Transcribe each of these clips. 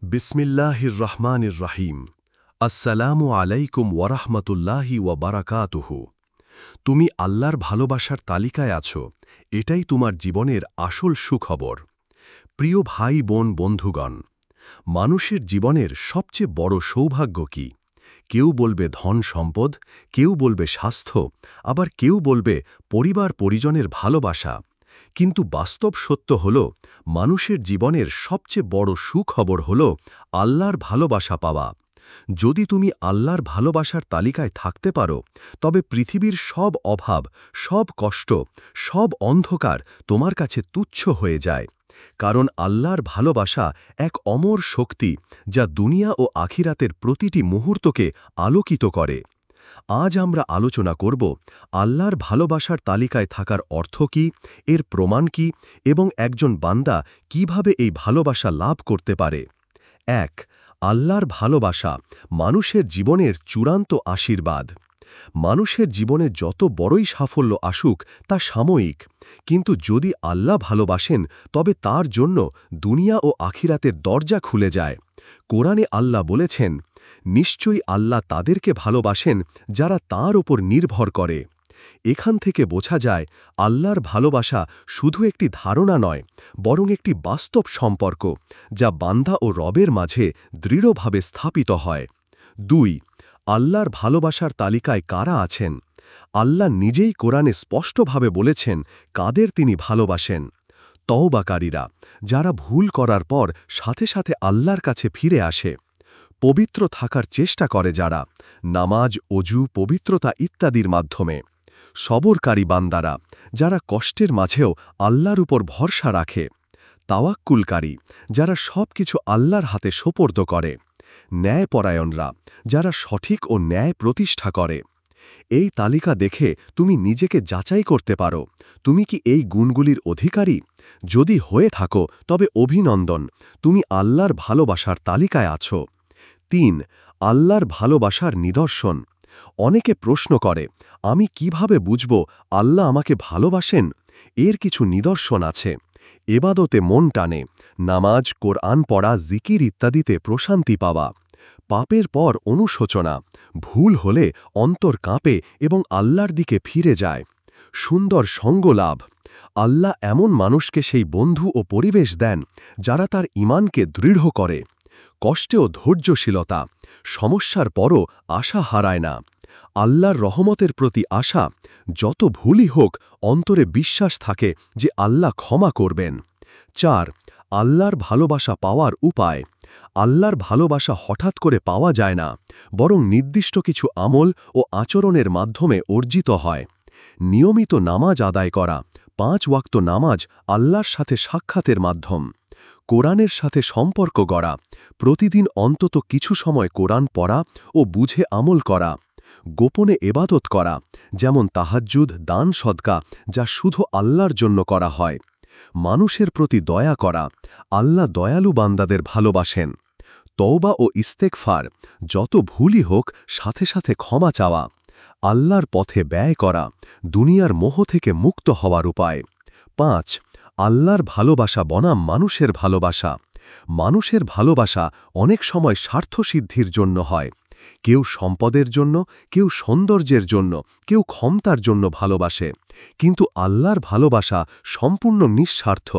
বিসমিল্লাহির রহমানির রহিম। আসসালামু আলাইকুম ওয়ারাহমাতুল্লাহি ওয়া বারাকাতুহু। তুমি আল্লাহর ভালোবাসার তালিকায় আছো, এটাই তোমার জীবনের আসল সুখবর। প্রিয় ভাই বোন বন্ধুগণ, মানুষের জীবনের সবচেয়ে বড় সৌভাগ্য কি? কেউ বলবে ধন সম্পদ, কেউ বলবে স্বাস্থ্য, আবার কেউ বলবে পরিবার পরিজনের ভালোবাসা। কিন্তু বাস্তব সত্য হল, মানুষের জীবনের সবচেয়ে বড় সুখবর হল আল্লাহর ভালোবাসা পাওয়া। যদি তুমি আল্লাহর ভালোবাসার তালিকায় থাকতে পারো, তবে পৃথিবীর সব অভাব, সব কষ্ট, সব অন্ধকার তোমার কাছে তুচ্ছ হয়ে যায়। কারণ আল্লাহর ভালোবাসা এক অমর শক্তি, যা দুনিয়া ও আখিরাতের প্রতিটি মুহূর্তকে আলোকিত করে। আজ আমরা আলোচনা করব আল্লাহর ভালোবাসার তালিকায় থাকার অর্থ কী, এর প্রমাণ কী, এবং একজন বান্দা কিভাবে এই ভালোবাসা লাভ করতে পারে। ১. আল্লাহর ভালোবাসা মানুষের জীবনের চূড়ান্ত আশীর্বাদ। মানুষের জীবনে যত বড়ই সাফল্য আসুক তা সাময়িক, কিন্তু যদি আল্লাহ ভালোবাসেন তবে তার জন্য দুনিয়া ও আখিরাতের দরজা খুলে যায়। কোরআনে আল্লাহ বলেছেন, নিশ্চয়ই আল্লাহ তাদেরকে ভালোবাসেন যারা তাঁর ওপর নির্ভর করে। এখান থেকে বোঝা যায় আল্লাহর ভালোবাসা শুধু একটি ধারণা নয়, বরং একটি বাস্তব সম্পর্ক, যা বান্দা ও রবের মাঝে দৃঢ়ভাবে স্থাপিত হয়। ২. আল্লাহর ভালোবাসার তালিকায় কারা আছেন? আল্লাহ নিজেই কোরআনে স্পষ্টভাবে বলেছেন কাদের তিনি ভালোবাসেন। তওবাকারীরা, যারা ভুল করার পর সাথে সাথে আল্লাহর কাছে ফিরে আসে। পবিত্র থাকার চেষ্টা করে যারা, নামাজ, অজু, পবিত্রতা ইত্যাদির মাধ্যমে। সবরকারী বান্দারা, যারা কষ্টের মাঝেও আল্লাহর উপর ভরসা রাখে। তাওয়াক্কুলকারী, যারা সবকিছু আল্লাহর হাতে সোপর্দ করে। ন্যায়পরায়ণরা, যারা সঠিক ও ন্যায় প্রতিষ্ঠা করে। এই তালিকা দেখে তুমি নিজেকে যাচাই করতে পারো, তুমি কি এই গুণগুলির অধিকারী? যদি হয়ে থাকো তবে অভিনন্দন, তুমি আল্লাহর ভালোবাসার তালিকায় আছো। ৩. আল্লাহর ভালোবাসার নিদর্শন। অনেকে প্রশ্ন করে, আমি কিভাবে বুঝব আল্লাহ আমাকে ভালোবাসেন? এর কিছু নিদর্শন আছে। এবাদতে মন টানে, নামাজ, কোরআন পড়া, জিকির ইত্যাদিতে প্রশান্তি পাওয়া। পাপের পর অনুশোচনা, ভুল হলে অন্তর কাঁপে এবং আল্লাহর দিকে ফিরে যায়। সুন্দর সঙ্গলাভ, আল্লাহ এমন মানুষকে সেই বন্ধু ও পরিবেশ দেন যারা তার ঈমানকে দৃঢ় করে। কষ্টেও ধৈর্যশীলতা, সমস্যার পরও আশা হারায় না। আল্লাহর রহমতের প্রতি আশা, যত ভুলই হোক অন্তরে বিশ্বাস থাকে যে আল্লাহ ক্ষমা করবেন। ৪. আল্লাহর ভালোবাসা পাওয়ার উপায়। আল্লাহর ভালোবাসা হঠাৎ করে পাওয়া যায় না, বরং নির্দিষ্ট কিছু আমল ও আচরণের মাধ্যমে অর্জিত হয়। নিয়মিত নামাজ আদায় করা, ৫ ওয়াক্ত নামাজ আল্লাহর সাথে সাক্ষাতের মাধ্যম। কোরআনের সাথে সম্পর্ক গড়া, প্রতিদিন অন্তত কিছু সময় কোরআন পড়া ও বুঝে আমল করা। গোপনে এবাদত করা, যেমন তাহাজ্জুদ, দান সদকা, যা শুধু আল্লাহর জন্য করা হয়। মানুষের প্রতি দয়া করা, আল্লাহ দয়ালু বান্দাদের ভালোবাসেন। তওবা ও ইস্তেগফার, যত ভুলই হোক সাথে সাথে ক্ষমা চাওয়া। আল্লাহর পথে ব্যয় করা, দুনিয়ার মোহ থেকে মুক্ত হওয়ার উপায়। ৫. আল্লাহর ভালোবাসা বনাম মানুষের ভালোবাসা। মানুষের ভালোবাসা অনেক সময় স্বার্থসিদ্ধির জন্য হয়। কেউ সম্পদের জন্য, কেউ সৌন্দর্যের জন্য, কেউ ক্ষমতার জন্য ভালোবাসে। কিন্তু আল্লাহর ভালোবাসা সম্পূর্ণ নিঃস্বার্থ।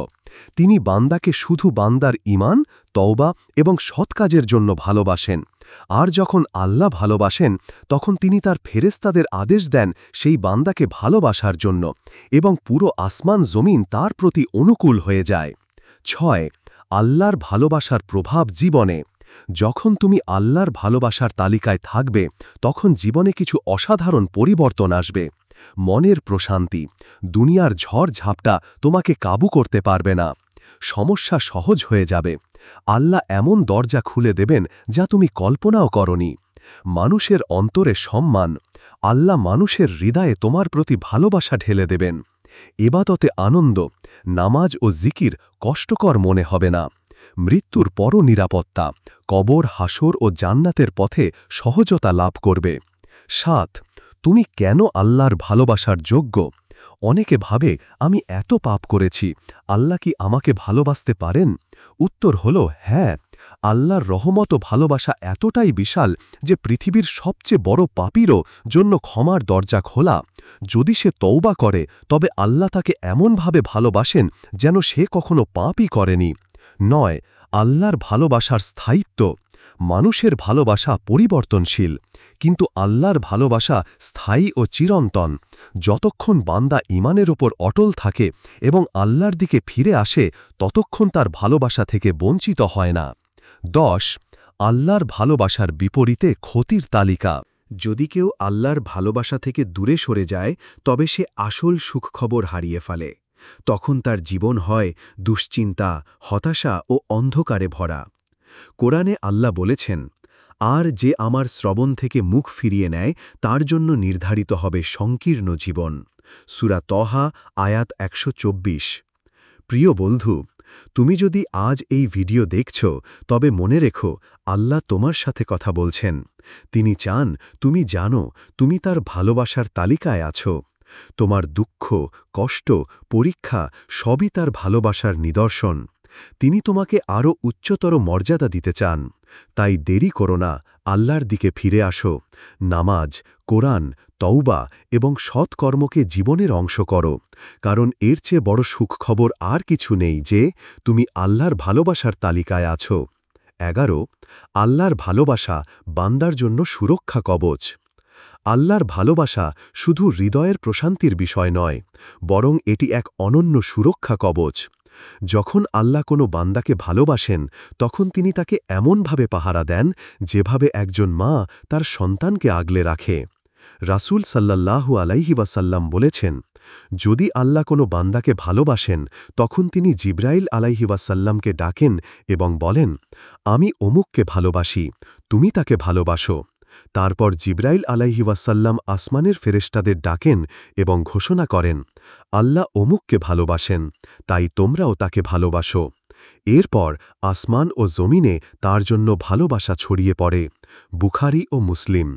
তিনি বান্দাকে শুধু বান্দার ঈমান, তওবা এবং সৎ কাজের জন্য ভালোবাসেন। আর যখন আল্লাহ ভালোবাসেন, তখন তিনি তার ফেরেশতাদের আদেশ দেন সেই বান্দাকে ভালোবাসার জন্য, এবং পুরো আসমান জমিন তার প্রতি অনুকূল হয়ে যায়। ৬. আল্লাহর ভালোবাসার প্রভাব জীবনে। যখন তুমি আল্লাহর ভালোবাসার তালিকায় থাকবে, তখন জীবনে কিছু অসাধারণ পরিবর্তন আসবে। মনের প্রশান্তি, দুনিয়ার ঝড় ঝাপটা তোমাকে কাবু করতে পারবে না। সমস্যা সহজ হয়ে যাবে। আল্লাহ এমন দরজা খুলে দেবেন যা তুমি কল্পনাও করনি। মানুষের অন্তরে সম্মান, আল্লাহ মানুষের হৃদয়ে তোমার প্রতি ভালোবাসা ঢেলে দেবেন। এবাদতে আনন্দ, নামাজ ও জিকির কষ্টকর মনে হবে না। মৃত্যুর পরও নিরাপত্তা, কবর, হাসর ও জান্নাতের পথে সহজতা লাভ করবে। ৭. তুমি কেন আল্লাহর ভালোবাসার যোগ্য? অনেকে ভাবে, আমি এত পাপ করেছি, আল্লাহ কি আমাকে ভালোবাসতে পারেন? উত্তর হল হ্যাঁ, আল্লাহর রহমত ও ভালোবাসা এতটাই বিশাল যে পৃথিবীর সবচেয়ে বড় পাপীরও জন্য ক্ষমার দরজা খোলা। যদি সে তওবা করে তবে আল্লাহ তাকে এমনভাবে ভালোবাসেন যেন সে কখনো পাপই করেনি। 9 আল্লাহর ভালোবাসার স্থায়িত্ব। মানুষের ভালোবাসা পরিবর্তনশীল, কিন্তু আল্লাহর ভালোবাসা স্থায়ী ও চিরন্তন। যতক্ষণ বান্দা ঈমানের ওপর অটল থাকে এবং আল্লাহর দিকে ফিরে আসে, ততক্ষণ তার ভালোবাসা থেকে বঞ্চিত হয় না। 10 আল্লাহর ভালোবাসার বিপরীতে ক্ষতির তালিকা। যদি কেউ আল্লাহর ভালোবাসা থেকে দূরে সরে যায়, তবে সে আসল সুখখবর হারিয়ে ফেলে। তখন তার জীবন হয় দুশ্চিন্তা, হতাশা ও অন্ধকারে ভরা। কোরআনে আল্লাহ বলেছেন, আর যে আমার শ্রবণ থেকে মুখ ফিরিয়ে নেয় তার জন্য নির্ধারিত হবে সংকীর্ণ জীবন। সূরা তহা আয়াত 124। প্রিয় বন্ধু, তুমি যদি আজ এই ভিডিও দেখছ, তবে মনে রেখো আল্লাহ তোমার সাথে কথা বলছেন। তিনি চান তুমি জানো তুমি তার ভালোবাসার তালিকায় আছো। তোমার দুঃখ, কষ্ট, পরীক্ষা সবই তার ভালোবাসার নিদর্শন। তিনি তোমাকে আরও উচ্চতর মর্যাদা দিতে চান। তাই দেরি করো না, আল্লাহর দিকে ফিরে আসো। নামাজ, কোরআন, তওবা এবং সৎকর্মকে জীবনের অংশ করো, কারণ এর চেয়ে বড় সুখখবর আর কিছু নেই যে তুমি আল্লাহর ভালোবাসার তালিকায় আছো। 11 আল্লাহর ভালোবাসা বান্দার জন্য সুরক্ষা কবচ। আল্লাহর ভালোবাসা শুধু হৃদয়ের প্রশান্তির বিষয় নয়, বরং এটি এক অনন্য সুরক্ষা কবচ। যখন আল্লাহ কোনো বান্দাকে ভালোবাসেন, তখন তিনি তাকে এমনভাবে পাহারা দেন যেভাবে একজন মা তার সন্তানকে আগলে রাখে। রাসূল সাল্লাল্লাহু আলাইহি ওয়াসাল্লাম বলেছেন, যদি আল্লাহ কোনো বান্দাকে ভালোবাসেন, তখন তিনি জিবরাইল আলাইহি ওয়াসাল্লামকে ডাকেন এবং বলেন, আমি অমুককে ভালোবাসি, তুমি তাকে ভালোবাসো। তারপর জিবরাইল আলাইহি ওয়াসাল্লাম আসমানের ফেরেশতাদের ডাকেন এবং ঘোষণা করেন, আল্লাহ অমুককে ভালোবাসেন, তাই তোমরাও তাকে ভালোবাসো। এরপর আসমান ও জমিনে তার জন্য ভালোবাসা ছড়িয়ে পড়ে। বুখারী ও মুসলিম।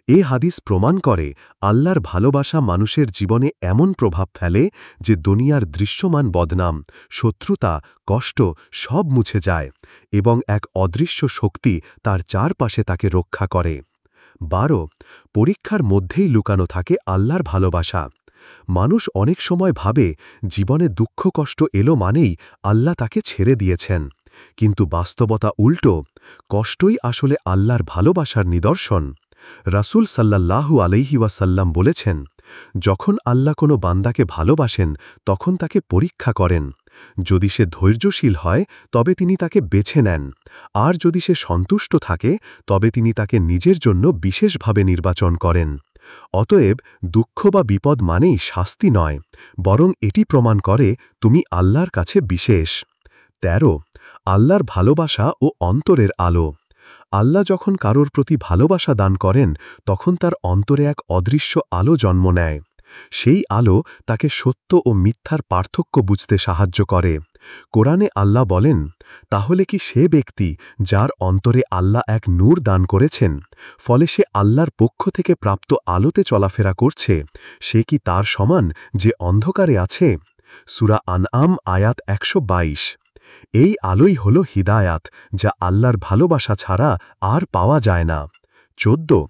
এ হাদিস প্রমাণ করে আল্লাহর ভালোবাসা মানুষের জীবনে এমন প্রভাব ফেলে যে দুনিয়ার দৃশ্যমান বদনাম, শত্রুতা, কষ্ট সব মুছে যায় এবং এক অদৃশ্য শক্তি তার চারপাশে তাকে রক্ষা করে। 12 পরীক্ষার মধ্যেই লুকানো থাকে আল্লাহর ভালোবাসা। মানুষ অনেক সময় ভাবে জীবনে দুঃখ কষ্ট এলো মানেই আল্লাহ তাকে ছেড়ে দিয়েছেন, কিন্তু বাস্তবতা উল্টো। কষ্টই আসলে আল্লাহর ভালোবাসার নিদর্শন। রাসূল সাল্লাল্লাহু আলাইহি ওয়াসাল্লাম বলেছেন, যখন আল্লাহ কোনো বান্দাকে ভালোবাসেন তখন তাকে পরীক্ষা করেন। যদি সে ধৈর্যশীল হয় তবে তিনি তাকে বেছে নেন, আর যদি সে সন্তুষ্ট থাকে তবে তিনি তাকে নিজের জন্য বিশেষভাবে নির্বাচন করেন। অতএব দুঃখ বা বিপদ মানেই শাস্তি নয়, বরং এটি প্রমাণ করে তুমি আল্লাহর কাছে বিশেষ। 13 আল্লাহর ভালোবাসা ও অন্তরের আলো। আল্লাহ যখন কারোর প্রতি ভালোবাসা দান করেন, তখন তার অন্তরে এক অদৃশ্য আলো জন্ম নেয়। সেই আলো তাকে সত্য ও মিথ্যার পার্থক্য বুঝতে সাহায্য করে। কোরআনে আল্লাহ বলেন, তাহলে কি সে ব্যক্তি যার অন্তরে আল্লাহ এক নূর দান করেছেন, ফলে সে আল্লাহর পক্ষ থেকে প্রাপ্ত আলোতে চলাফেরা করছে, সে কি তার সমান যে অন্ধকারে আছে? সূরা আনআম আয়াত 122। এই আলোই হল হিদায়াত, যা আল্লাহর ভালোবাসা ছাড়া আর পাওয়া যায় না। 14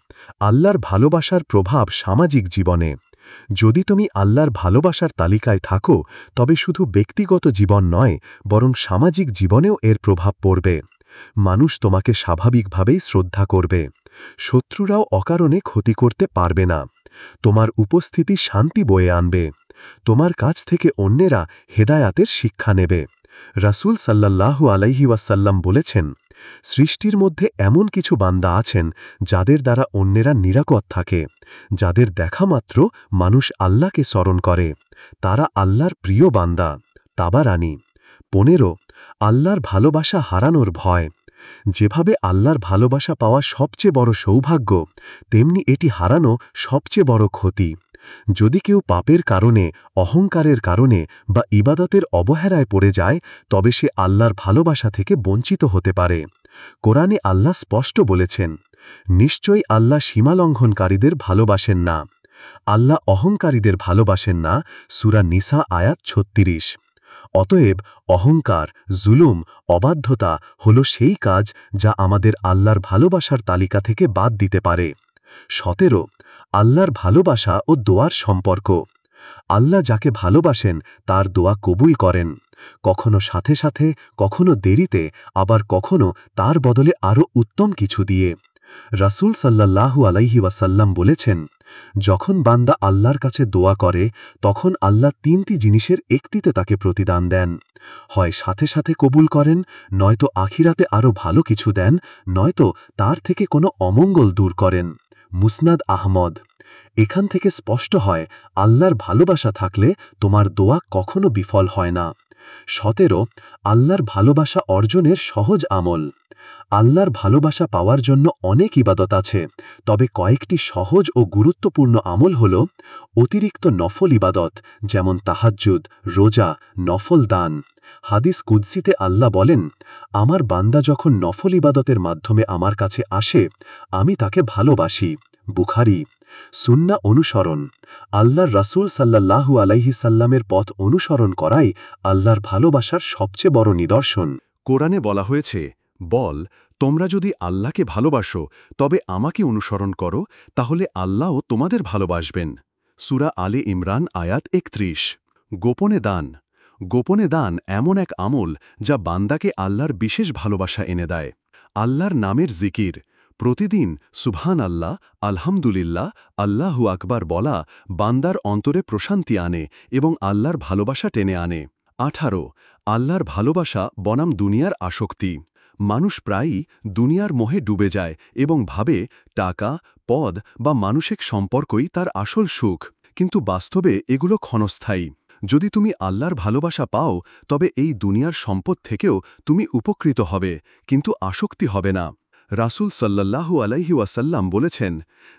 আল্লাহর ভালোবাসার প্রভাব সামাজিক জীবনে। যদি তুমি আল্লাহর ভালোবাসার তালিকায় থাকো, তবে শুধু ব্যক্তিগত জীবন নয়, বরং সামাজিক জীবনেও এর প্রভাব পড়বে। মানুষ তোমাকে স্বাভাবিকভাবেই শ্রদ্ধা করবে। শত্রুরাও অকারণে ক্ষতি করতে পারবে না। তোমার উপস্থিতি শান্তি বয়ে আনবে। তোমার কাছ থেকে অন্যেরা হেদায়াতের শিক্ষা নেবে। রাসূল সাল্লাল্লাহু আলাইহি ওয়াসাল্লাম বলেছেন, সৃষ্টির মধ্যে এমন কিছু বান্দা আছেন যাদের দ্বারা অন্যেরা নিরাপদ থাকে, যাদের দেখা মাত্র মানুষ আল্লাহকে স্মরণ করে, তারা আল্লাহর প্রিয় বান্দা। তাবারানী। 15 আল্লাহর ভালোবাসা হারানোর ভয়। যেভাবে আল্লাহর ভালোবাসা পাওয়া সবচেয়ে বড় সৌভাগ্য, তেমনি এটি হারানো সবচেয়ে বড় ক্ষতি। যদি কেউ পাপের কারণে, অহংকারের কারণে বা ইবাদতের অবহেলায় পড়ে যায়, তবে সে আল্লাহর ভালোবাসা থেকে বঞ্চিত হতে পারে। কোরআনে আল্লাহ স্পষ্ট বলেছেন, নিশ্চয়ই আল্লাহ সীমালঙ্ঘনকারীদের ভালোবাসেন না। আল্লাহ অহংকারীদের ভালোবাসেন না। সূরা নিসা আয়াত 36। অতএব অহংকার, জুলুম, অবাধ্যতা হল সেই কাজ যা আমাদের আল্লাহর ভালোবাসার তালিকা থেকে বাদ দিতে পারে। 17 আল্লাহর ভালোবাসা ও দোয়ার সম্পর্ক। আল্লাহ যাকে ভালোবাসেন তার দোয়া কবুল করেন, কখনো সাথে সাথে, কখনো দেরিতে, আবার কখনো তার বদলে আরও উত্তম কিছু দিয়ে। রাসূল সাল্লাল্লাহু আলাইহি ওয়াসাল্লাম বলেছেন, যখন বান্দা আল্লাহর কাছে দোয়া করে তখন আল্লাহ 3টি জিনিসের একটিতে তাকে প্রতিদান দেন। হয় সাথে সাথে কবুল করেন, নয়তো আখিরাতে আরও ভালো কিছু দেন, নয়তো তার থেকে কোনো অমঙ্গল দূর করেন। মুসনাদ আহমদ। এখান থেকে স্পষ্ট হয় আল্লাহর ভালোবাসা থাকলে তোমার দোয়া কখনো বিফল হয় না। 17 আল্লাহর ভালোবাসা অর্জনের সহজ আমল। আল্লাহর ভালোবাসা পাওয়ার জন্য অনেক ইবাদত আছে, তবে কয়েকটি সহজ ও গুরুত্বপূর্ণ আমল হল অতিরিক্ত নফল ইবাদত, যেমন তাহাজ্জুদ, রোজা, নফল দান। হাদিস কুদসিতে আল্লাহ বলেন, আমার বান্দা যখন নফল ইবাদতের মাধ্যমে আমার কাছে আসে আমি তাকে ভালোবাসি। বুখারী। সুন্নাহ অনুসরণ। আল্লাহর রাসূল সাল্লাল্লাহু আলাইহি সাল্লামের পথ অনুসরণ করাই আল্লাহর ভালোবাসার সবচেয়ে বড় নিদর্শন। কোরআনে বলা হয়েছে, বল, তোমরা যদি আল্লাহকে ভালোবাসো তবে আমাকে অনুসরণ করো, তাহলে আল্লাহও তোমাদের ভালোবাসবেন। সূরা আলে ইমরান আয়াত 31। গোপনে দান। গোপনে দান এমন এক আমল যা বান্দাকে আল্লাহর বিশেষ ভালোবাসা এনে দেয়। আল্লাহর নামের জিকির, প্রতিদিন সুবহান আল্লাহ, আলহামদুলিল্লাহ, আল্লাহু আকবার বলা বান্দার অন্তরে প্রশান্তি আনে এবং আল্লাহর ভালোবাসা টেনে আনে। 18 আল্লাহর ভালোবাসা বনাম দুনিয়ার আসক্তি। মানুষ প্রায়ই দুনিয়ার মোহে ডুবে যায় এবং ভাবে টাকা, পদ বা মানসিক সম্পর্কই তার আসল সুখ, কিন্তু বাস্তবে এগুলো ক্ষণস্থায়ী। যদি তুমি আল্লাহর ভালোবাসা পাও তবে এই দুনিয়ার সম্পদ থেকেও তুমি উপকৃত হবে, কিন্তু আসক্তি হবে না। রাসূল সাল্লাল্লাহু আলাইহি ওয়াসাল্লাম বলেছেন,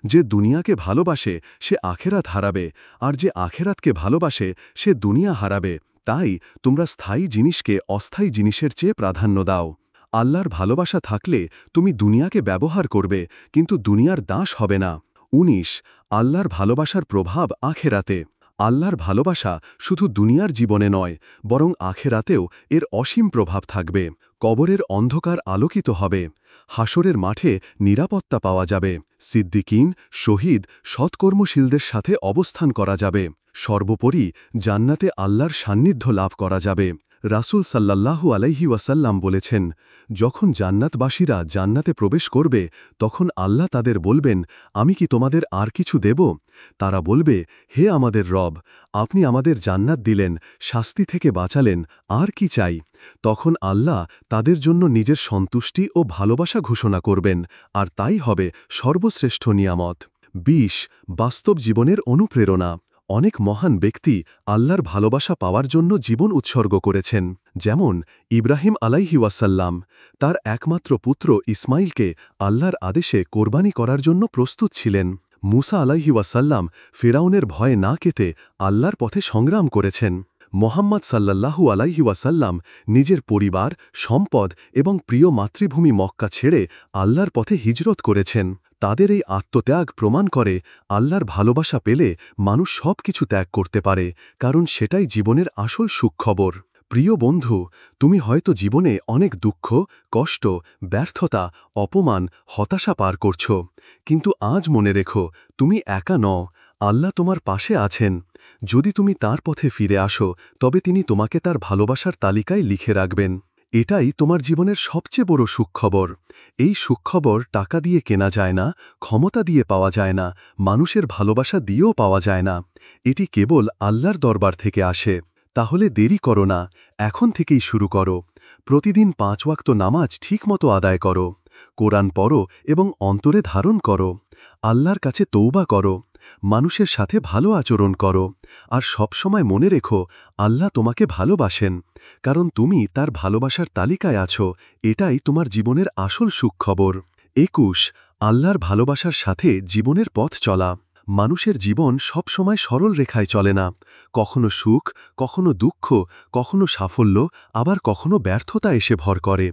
যে দুনিয়াকে ভালোবাসে সে আখেরাত হারাবে, আর যে আখেরাতকে ভালোবাসে সে দুনিয়া হারাবে। তাই তোমরা স্থায়ী জিনিসকে অস্থায়ী জিনিসের চেয়ে প্রাধান্য দাও। আল্লাহর ভালোবাসা থাকলে তুমি দুনিয়াকে ব্যবহার করবে, কিন্তু দুনিয়ার দাস হবে না। 19 আল্লাহর ভালোবাসার প্রভাব আখেরাতে। আল্লাহর ভালোবাসা শুধু দুনিয়ার জীবনে নয়, বরং আখেরাতেও এর অসীম প্রভাব থাকবে। কবরের অন্ধকার আলোকিত হবে, হাসরের মাঠে নিরাপত্তা পাওয়া যাবে, সিদ্দিকিন, শহীদ, সৎকর্মশীলদের সাথে অবস্থান করা যাবে, সর্বোপরি জান্নাতে আল্লাহর সান্নিধ্য লাভ করা যাবে। রাসূল সাল্লাল্লাহু আলাইহি ওয়াসাল্লাম বলেছেন, যখন জান্নাতবাসীরা জান্নাতে প্রবেশ করবে তখন আল্লাহ তাদের বলবেন, আমি কি তোমাদের আর কিছু দেব? তারা বলবে, হে আমাদের রব, আপনি আমাদের জান্নাত দিলেন, শাস্তি থেকে বাঁচালেন, আর কি চাই? তখন আল্লাহ তাদের জন্য নিজের সন্তুষ্টি ও ভালোবাসা ঘোষণা করবেন, আর তাই হবে সর্বশ্রেষ্ঠ নিয়ামত। 20 বাস্তব জীবনের অনুপ্রেরণা। অনেক মহান ব্যক্তি আল্লাহর ভালোবাসা পাওয়ার জন্য জীবন উৎসর্গ করেছেন, যেমন ইব্রাহিম আলাইহি ওয়াসাল্লাম তার একমাত্র পুত্র ইসমাইলকে আল্লাহর আদেশে কোরবানি করার জন্য প্রস্তুত ছিলেন। মুসা আলাইহি ওয়াসাল্লাম ফেরাউনের ভয়ে না কেঁদে আল্লাহর পথে সংগ্রাম করেছেন। মোহাম্মদ সাল্লাল্লাহু আলাইহি ওয়াসাল্লাম নিজের পরিবার, সম্পদ এবং প্রিয় মাতৃভূমি মক্কা ছেড়ে আল্লাহর পথে হিজরত করেছেন। তাদের এই আত্মত্যাগ প্রমাণ করে আল্লাহর ভালোবাসা পেলে মানুষ সব কিছু ত্যাগ করতে পারে, কারণ সেটাই জীবনের আসল সুখবর। প্রিয় বন্ধু, তুমি হয়তো জীবনে অনেক দুঃখ, কষ্ট, ব্যর্থতা, অপমান, হতাশা পার করছ, কিন্তু আজ মনে রেখো, তুমি একা নও। আল্লাহ তোমার পাশে আছেন। যদি তুমি তার পথে ফিরে আসো তবে তিনি তোমাকে তার ভালোবাসার তালিকায় লিখে রাখবেন। এটাই তোমার জীবনের সবচেয়ে বড় সুখবর। এই সুখবর টাকা দিয়ে কেনা যায় না, ক্ষমতা দিয়ে পাওয়া যায় না, মানুষের ভালোবাসা দিয়েও পাওয়া যায় না। এটি কেবল আল্লাহর দরবার থেকে আসে। তাহলে দেরি করো না, এখন থেকেই শুরু করো। প্রতিদিন 5 ওয়াক্ত নামাজ ঠিকমতো আদায় করো, কোরআন পড়ো এবং অন্তরে ধারণ করো, আল্লাহর কাছে তওবা করো, মানুষের সাথে ভালো আচরণ করো, আর সবসময় মনে রেখো আল্লাহ তোমাকে ভালোবাসেন, কারণ তুমি তার ভালোবাসার তালিকায় আছো। এটাই তোমার জীবনের আসল সুখবর। 21 আল্লাহর ভালোবাসার সাথে জীবনের পথ চলা। মানুষের জীবন সব সময় সরল রেখায় চলে না, কখনো সুখ, কখনো দুঃখ, কখনো সাফল্য, আবার কখনো ব্যর্থতা এসে ভর করে।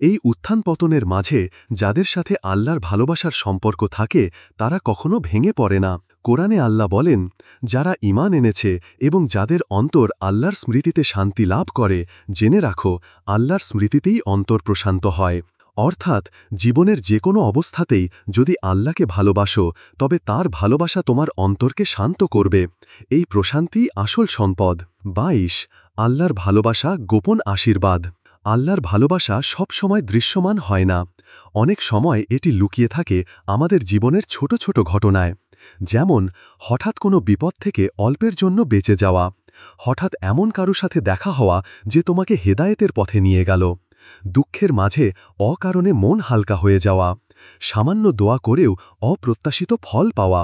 এই উত্থান পতনের মাঝে যাদের সাথে আল্লাহর ভালোবাসার সম্পর্ক থাকে তারা কখনো ভেঙে পড়ে না, কোরআনে আল্লাহ বলেন, যারা ঈমান এনেছে এবং যাদের অন্তর আল্লাহর স্মৃতিতে শান্তি লাভ করে, জেনে রাখো আল্লাহর স্মৃতিতেই অন্তর প্রশান্ত হয়। অর্থাৎ জীবনের যে কোনো অবস্থাতেই যদি আল্লাহকে ভালোবাসো, তবে তার ভালোবাসা তোমার অন্তরকে শান্ত করবে। এই প্রশান্তি আসল সম্পদ। 22 আল্লাহর ভালোবাসা গোপন আশীর্বাদ। আল্লাহর ভালোবাসা সব সময় দৃশ্যমান হয় না। অনেক সময় এটি লুকিয়ে থাকে আমাদের জীবনের ছোট ছোট ঘটনায়। যেমন হঠাৎ কোনো বিপদ থেকে অল্পের জন্য বেঁচে যাওয়া, হঠাৎ এমন কারো সাথে দেখা হওয়া যে তোমাকে হেদায়েতের পথে নিয়ে গেল, দুঃখের মাঝে অকারণে মন হালকা হয়ে যাওয়া, সামান্য দোয়া করেও অপ্রত্যাশিত ফল পাওয়া।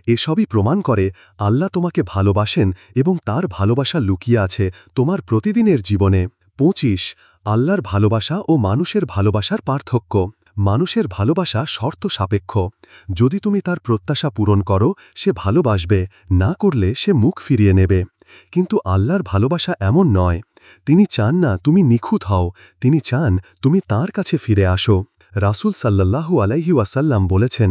এসবই প্রমাণ করে আল্লাহ তোমাকে ভালোবাসেন এবং তার ভালোবাসা লুকিয়ে আছে তোমার প্রতিদিনের জীবনে। 25 আল্লাহর ভালোবাসা ও মানুষের ভালোবাসার পার্থক্য। মানুষের ভালোবাসা শর্ত সাপেক্ষ। যদি তুমি তার প্রত্যাশা পূরণ করো, সে ভালোবাসবে, না করলে সে মুখ ফিরিয়ে নেবে। কিন্তু আল্লাহর ভালোবাসা এমন নয়। তিনি চান না তুমি নিখুঁত হও, তিনি চান তুমি তার কাছে ফিরে আসো। রাসূল সাল্লাল্লাহু আলাইহি ওয়াসাল্লাম বলেছেন,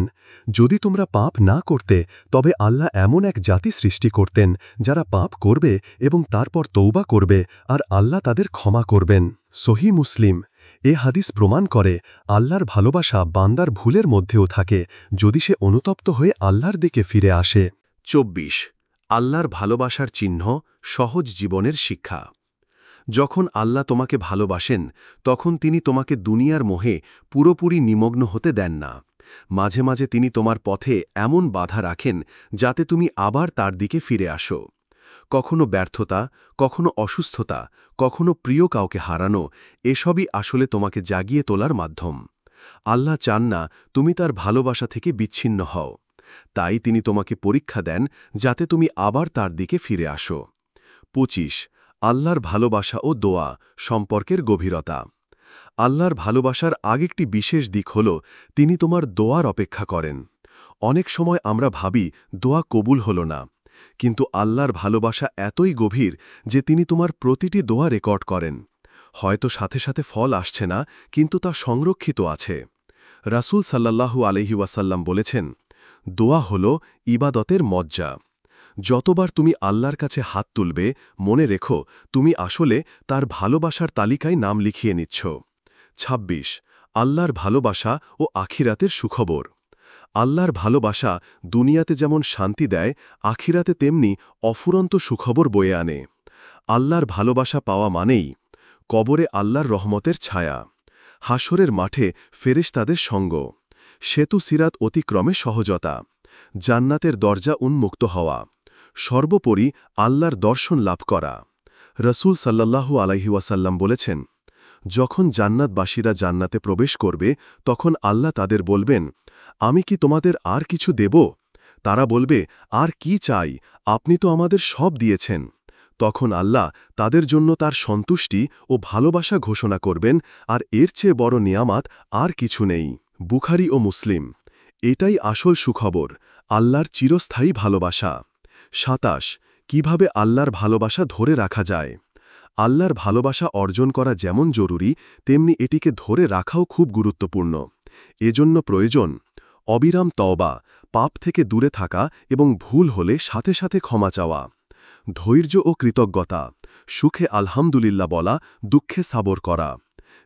যদি তোমরা পাপ না করতে, তবে আল্লাহ এমন এক জাতি সৃষ্টি করতেন যারা পাপ করবে এবং তারপর তৌবা করবে, আর আল্লাহ তাদের ক্ষমা করবেন। সহিহ মুসলিম। এ হাদিস প্রমাণ করে আল্লাহর ভালোবাসা বান্দার ভুলের মধ্যেও থাকে, যদি সে অনুতপ্ত হয়ে আল্লাহর দিকে ফিরে আসে। 24 আল্লাহর ভালোবাসার চিহ্ন, সহজ জীবনের শিক্ষা। যখন আল্লাহ তোমাকে ভালোবাসেন, তখন তিনি তোমাকে দুনিয়ার মোহে পুরোপুরি নিমগ্ন হতে দেন না। মাঝে মাঝে তিনি তোমার পথে এমন বাধা রাখেন যাতে তুমি আবার তার দিকে ফিরে আসো। কখনো ব্যর্থতা, কখনো অসুস্থতা, কখনো প্রিয় কাউকে হারানো, এসবই আসলে তোমাকে জাগিয়ে তোলার মাধ্যম। আল্লাহ চান না তুমি তার ভালোবাসা থেকে বিচ্ছিন্ন হও। তাই তিনি তোমাকে পরীক্ষা দেন যাতে তুমি আবার তার দিকে ফিরে আসো। 25 আল্লাহর ভালোবাসা ও দোয়া, সম্পর্কের গভীরতা। আল্লাহর ভালোবাসার আরেকটি বিশেষ দিক হল তিনি তোমার দোয়ার অপেক্ষা করেন। অনেক সময় আমরা ভাবি দোয়া কবুল হল না, কিন্তু আল্লাহর ভালোবাসা এতই গভীর যে তিনি তোমার প্রতিটি দোয়া রেকর্ড করেন। হয়তো সাথে সাথে ফল আসছে না, কিন্তু তা সংরক্ষিত আছে। রাসূল সাল্লাল্লাহু আলাইহি ওয়াসাল্লাম বলেছেন, দোয়া হল ইবাদতের মজ্জা। যতবার তুমি আল্লাহর কাছে হাত তুলবে, মনে রেখো তুমি আসলে তার ভালোবাসার তালিকায় নাম লিখিয়ে নিচ্ছ। 26 আল্লাহর ভালোবাসা ও আখিরাতের সুখবর। আল্লাহর ভালোবাসা দুনিয়াতে যেমন শান্তি দেয়, আখিরাতে তেমনি অফুরন্ত সুখবর বয়ে আনে। আল্লাহর ভালোবাসা পাওয়া মানেই কবরে আল্লাহর রহমতের ছায়া, হাসরের মাঠে ফেরেশতাদের সঙ্গ, সেতু সিরাত অতিক্রমে সহজতা, জান্নাতের দরজা উন্মুক্ত হওয়া, সর্বোপরি আল্লাহর দর্শন লাভ করা। রাসূল সাল্লাল্লাহু আলাইহি ওয়াসাল্লাম বলেছেন, যখন জান্নাতবাসীরা জান্নাতে প্রবেশ করবে, তখন আল্লাহ তাদের বলবেন, আমি কি তোমাদের আর কিছু দেব? তারা বলবে, আর কি চাই, আপনি তো আমাদের সব দিয়েছেন। তখন আল্লাহ তাদের জন্য তার সন্তুষ্টি ও ভালোবাসা ঘোষণা করবেন, আর এর চেয়ে বড় নিয়ামত আর কিছু নেই। বুখারী ও মুসলিম। এটাই আসল সুখবর, আল্লাহর চিরস্থায়ী ভালোবাসা। 27 কিভাবে আল্লাহর ভালোবাসা ধরে রাখা যায়। আল্লাহর ভালোবাসা অর্জন করা যেমন জরুরি, তেমনি এটিকে ধরে রাখাও খুব গুরুত্বপূর্ণ। এজন্য প্রয়োজন অবিরাম তওবা, পাপ থেকে দূরে থাকা এবং ভুল হলে সাথে সাথে ক্ষমা চাওয়া, ধৈর্য ও কৃতজ্ঞতা, সুখে আলহামদুলিল্লাহ বলা, দুঃখে সাবর করা,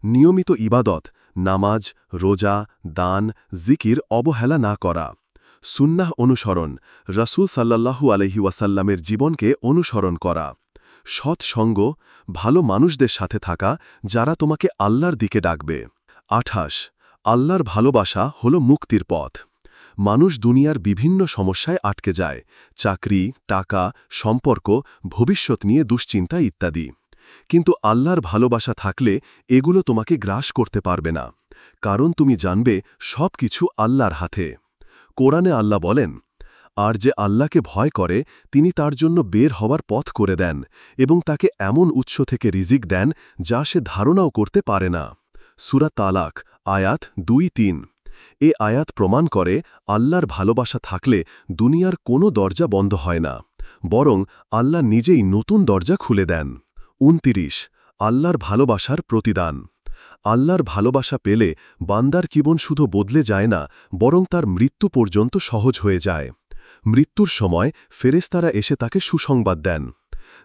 নিয়মিত ইবাদত, নামাজ, রোজা, দান, জিকির অবহেলা না করা, সুন্নাহ অনুসরণ, রাসূল সাল্লাল্লাহু আলাইহি ওয়াসাল্লামের জীবনকে অনুসরণ করা, সৎ সঙ্গ, ভালো মানুষদের সাথে থাকা যারা তোমাকে আল্লাহর দিকে ডাকবে। 28 আল্লাহর ভালোবাসা হল মুক্তির পথ। মানুষ দুনিয়ার বিভিন্ন সমস্যায় আটকে যায়, চাকরি, টাকা, সম্পর্ক, ভবিষ্যৎ নিয়ে দুশ্চিন্তা ইত্যাদি। কিন্তু আল্লাহর ভালোবাসা থাকলে এগুলো তোমাকে গ্রাস করতে পারবে না, কারণ তুমি জানবে সব কিছু আল্লাহর হাতে। কোরআনে আল্লাহ বলেন, আর যে আল্লাহকে ভয় করে তিনি তার জন্য বের হওয়ার পথ করে দেন এবং তাকে এমন উৎস থেকে রিজিক দেন যা সে ধারণাও করতে পারে না। সূরা তালাক আয়াত 2-3। এ আয়াত প্রমাণ করে আল্লাহর ভালোবাসা থাকলে দুনিয়ার কোনো দরজা বন্ধ হয় না, বরং আল্লাহ নিজেই নতুন দরজা খুলে দেন। 29 আল্লাহর ভালোবাসার প্রতিদান। আল্লাহর ভালোবাসা পেলে বান্দার জীবন শুধু বদলে যায় না, বরং তার মৃত্যু পর্যন্ত সহজ হয়ে যায়। মৃত্যুর সময় ফেরেশতারা এসে তাকে সুসংবাদ দেন।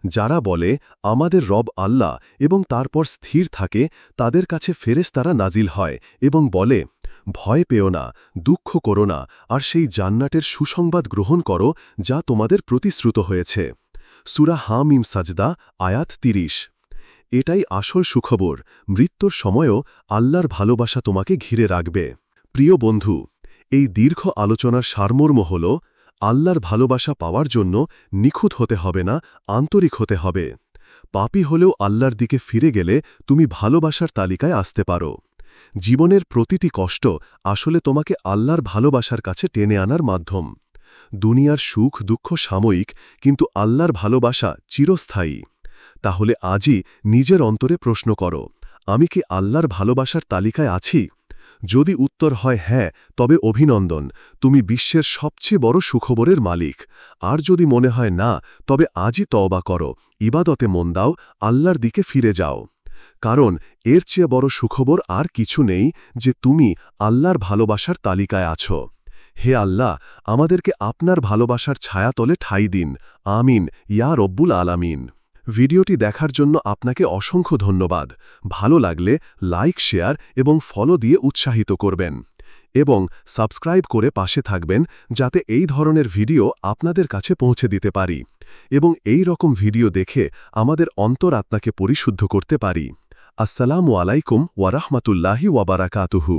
যারা বলে আমাদের রব আল্লাহ এবং তারপর স্থির থাকে, তাদের কাছে ফেরেশতারা নাজিল হয় এবং বলে, ভয় পেও না, দুঃখ করো না, আর সেই জান্নাতের সুসংবাদ গ্রহণ করো যা তোমাদের প্রতিশ্রুত হয়েছে। সূরা হামিম সাজদা আয়াত ৩০। এটাই আসল সুখবর, মৃত্যুর সময়ও আল্লাহর ভালোবাসা তোমাকে ঘিরে রাখবে। প্রিয় বন্ধু, এই দীর্ঘ আলোচনার সারমর্ম হল, আল্লাহর ভালোবাসা পাওয়ার জন্য নিখুঁত হতে হবে না, আন্তরিক হতে হবে। পাপী হলেও আল্লাহর দিকে ফিরে গেলে তুমি ভালোবাসার তালিকায় আসতে পারো। জীবনের প্রতিটি কষ্ট আসলে তোমাকে আল্লাহর ভালোবাসার কাছে টেনে আনার মাধ্যম। দুনিয়ার সুখ দুঃখ সাময়িক, কিন্তু আল্লাহর ভালোবাসা চিরস্থায়ী। তাহলে আজই নিজের অন্তরে প্রশ্ন করো, আমি কি আল্লাহর ভালোবাসার তালিকায় আছি? যদি উত্তর হয় হ্যাঁ, তবে অভিনন্দন, তুমি বিশ্বের সবচেয়ে বড় সুখবরের মালিক। আর যদি মনে হয় না, তবে আজই তওবা করো, ইবাদতে মন দাও, আল্লাহর দিকে ফিরে যাও। কারণ এর চেয়ে বড় সুখবর আর কিছু নেই যে তুমি আল্লাহর ভালোবাসার তালিকায় আছো। হে আল্লাহ, আমাদেরকে আপনার ভালোবাসার ছায়াতলে ঠাঁই দিন। আমিন ইয়া রব্বুল আলামিন। ভিডিওটি দেখার জন্য আপনাকে অসংখ্য ধন্যবাদ। ভালো লাগলে লাইক, শেয়ার এবং ফলো দিয়ে উৎসাহিত করবেন। এবং সাবস্ক্রাইব করে পাশে থাকবেন, যাতে এই ধরনের ভিডিও আপনাদের কাছে পৌঁছে দিতে পারি এবং এই রকম ভিডিও দেখে আমাদের অন্তরাত্মাকে পরিশুদ্ধ করতে পারি। আসসালামু আলাইকুম ওয়া রাহমাতুল্লাহি ওয়া বারাকাতুহু।